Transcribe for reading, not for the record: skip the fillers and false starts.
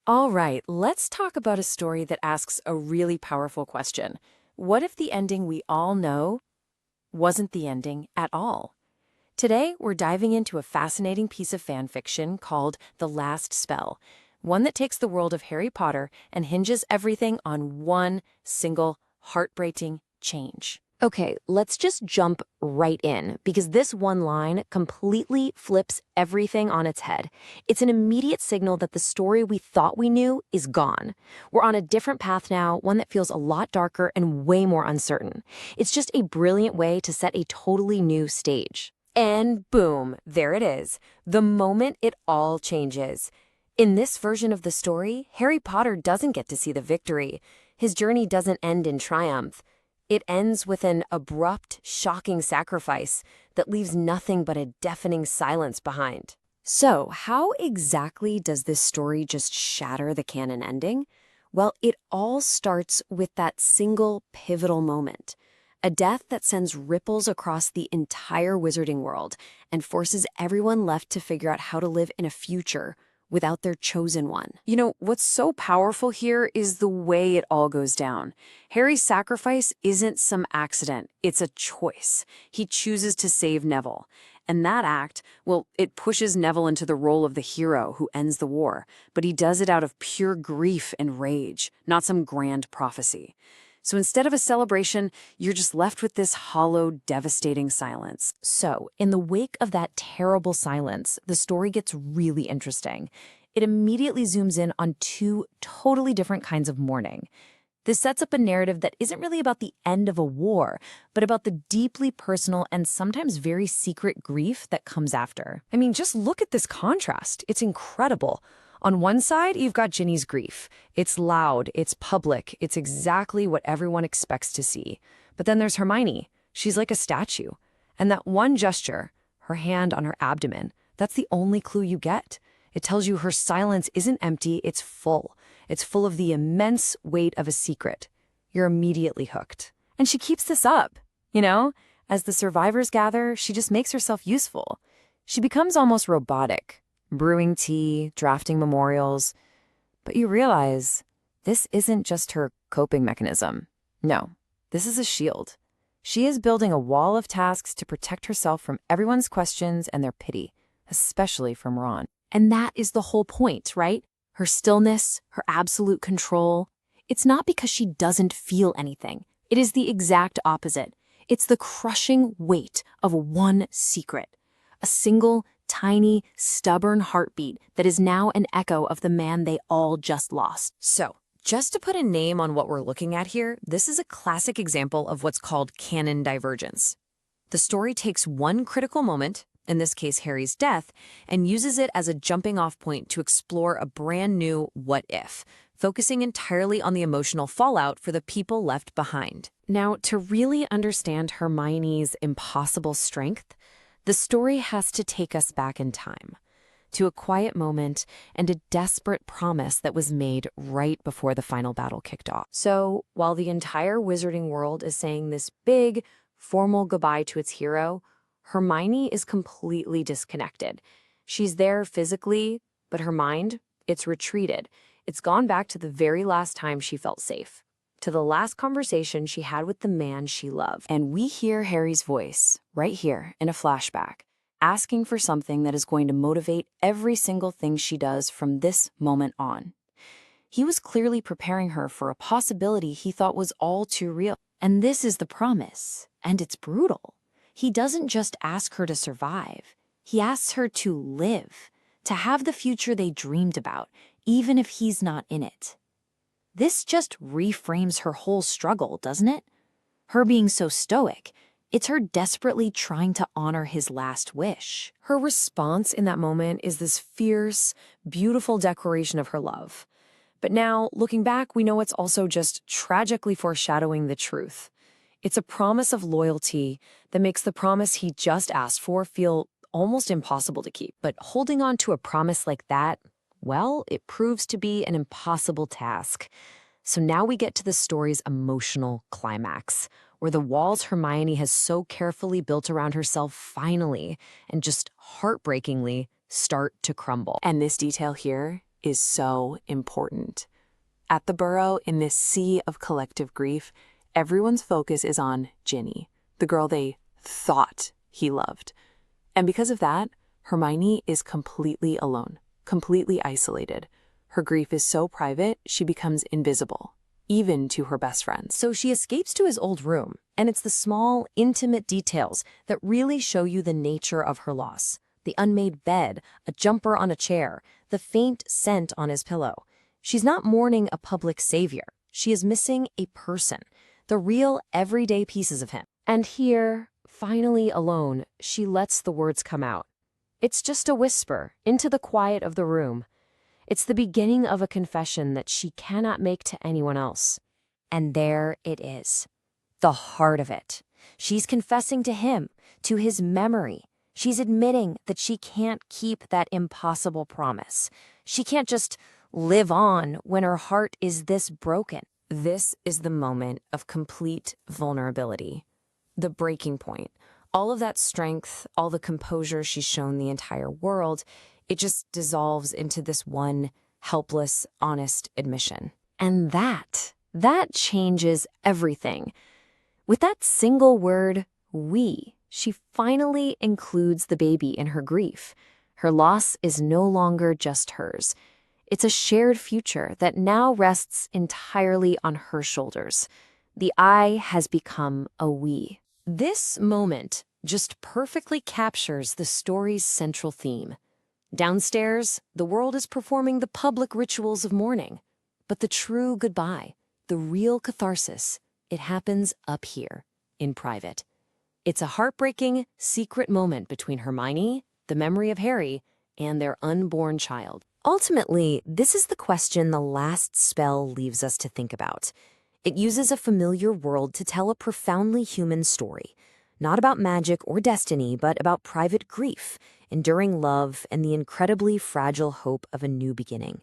All right, let's talk about a story that asks a really powerful question. What if the ending we all know wasn't the ending at all? Today, we're diving into a fascinating piece of fan fiction called The Last Spell, one that takes the world of Harry Potter and hinges everything on one single heartbreaking change. Okay, let's just jump right in because this one line completely flips everything on its head. It's an immediate signal that the story we thought we knew is gone. We're on a different path now, one that feels a lot darker and way more uncertain. It's just a brilliant way to set a totally new stage. And boom, there it is, the moment it all changes. In this version of the story, Harry Potter doesn't get to see the victory. His journey doesn't end in triumph. It ends with an abrupt, shocking sacrifice that leaves nothing but a deafening silence behind. So, how exactly does this story just shatter the canon ending? Well, it all starts with that single pivotal moment. A death that sends ripples across the entire wizarding world and forces everyone left to figure out how to live in a future without their chosen one. You know, what's so powerful here is the way it all goes down. Harry's sacrifice isn't some accident, it's a choice. He chooses to save Neville. And that act, well, it pushes Neville into the role of the hero who ends the war, but he does it out of pure grief and rage, not some grand prophecy. So instead of a celebration, you're just left with this hollow, devastating silence. So, in the wake of that terrible silence, the story gets really interesting. It immediately zooms in on two totally different kinds of mourning. This sets up a narrative that isn't really about the end of a war, but about the deeply personal and sometimes very secret grief that comes after. I mean, just look at this contrast. It's incredible. On one side, you've got Ginny's grief. It's loud, it's public, it's exactly what everyone expects to see. But then there's Hermione. She's like a statue. And that one gesture, her hand on her abdomen, that's the only clue you get. It tells you her silence isn't empty, it's full. It's full of the immense weight of a secret. You're immediately hooked. And she keeps this up, you know? As the survivors gather, she just makes herself useful. She becomes almost robotic. Brewing tea, drafting memorials. But you realize this isn't just her coping mechanism. No, this is a shield. She is building a wall of tasks to protect herself from everyone's questions and their pity, especially from Ron. And that is the whole point, right? Her stillness, her absolute control. It's not because she doesn't feel anything. It is the exact opposite. It's the crushing weight of one secret. A single, tiny, stubborn heartbeat that is now an echo of the man they all just lost. So, just to put a name on what we're looking at here, this is a classic example of what's called canon divergence. The story takes one critical moment, in this case Harry's death, and uses it as a jumping-off point to explore a brand new what if, focusing entirely on the emotional fallout for the people left behind. Now, to really understand Hermione's impossible strength, the story has to take us back in time, to a quiet moment and a desperate promise that was made right before the final battle kicked off. So, while the entire wizarding world is saying this big, formal goodbye to its hero, Hermione is completely disconnected. She's there physically, but her mind, it's retreated. It's gone back to the very last time she felt safe, to the last conversation she had with the man she loved. And we hear Harry's voice, right here, in a flashback, asking for something that is going to motivate every single thing she does from this moment on. He was clearly preparing her for a possibility he thought was all too real. And this is the promise, and it's brutal. He doesn't just ask her to survive. He asks her to live, to have the future they dreamed about, even if he's not in it. This just reframes her whole struggle, doesn't it? Her being so stoic, it's her desperately trying to honor his last wish. Her response in that moment is this fierce, beautiful declaration of her love. But now, looking back, we know it's also just tragically foreshadowing the truth. It's a promise of loyalty that makes the promise he just asked for feel almost impossible to keep. But holding on to a promise like that, well, it proves to be an impossible task. So now we get to the story's emotional climax, where the walls Hermione has so carefully built around herself finally, and just heartbreakingly, start to crumble. And this detail here, is so important. At the Burrow, in this sea of collective grief, everyone's focus is on Ginny, the girl they thought he loved. And because of that, Hermione is completely alone, completely isolated. Her grief is so private, she becomes invisible, even to her best friends. So she escapes to his old room, and it's the small, intimate details that really show you the nature of her loss. The unmade bed, a jumper on a chair, the faint scent on his pillow. She's not mourning a public savior. She is missing a person, the real, everyday pieces of him. And here, finally alone, she lets the words come out. It's just a whisper into the quiet of the room. It's the beginning of a confession that she cannot make to anyone else. And there it is, the heart of it. She's confessing to him, to his memory. She's admitting that she can't keep that impossible promise. She can't just live on when her heart is this broken. This is the moment of complete vulnerability, the breaking point. All of that strength, all the composure she's shown the entire world, it just dissolves into this one helpless, honest admission. And that changes everything. With that single word, we, she finally includes the baby in her grief. Her loss is no longer just hers. It's a shared future that now rests entirely on her shoulders. The I has become a we. This moment just perfectly captures the story's central theme. Downstairs, the world is performing the public rituals of mourning. But the true goodbye, the real catharsis, it happens up here, in private. It's a heartbreaking, secret moment between Hermione, the memory of Harry, and their unborn child. Ultimately, this is the question the last spell leaves us to think about. It uses a familiar world to tell a profoundly human story, not about magic or destiny, but about private grief, enduring love, and the incredibly fragile hope of a new beginning.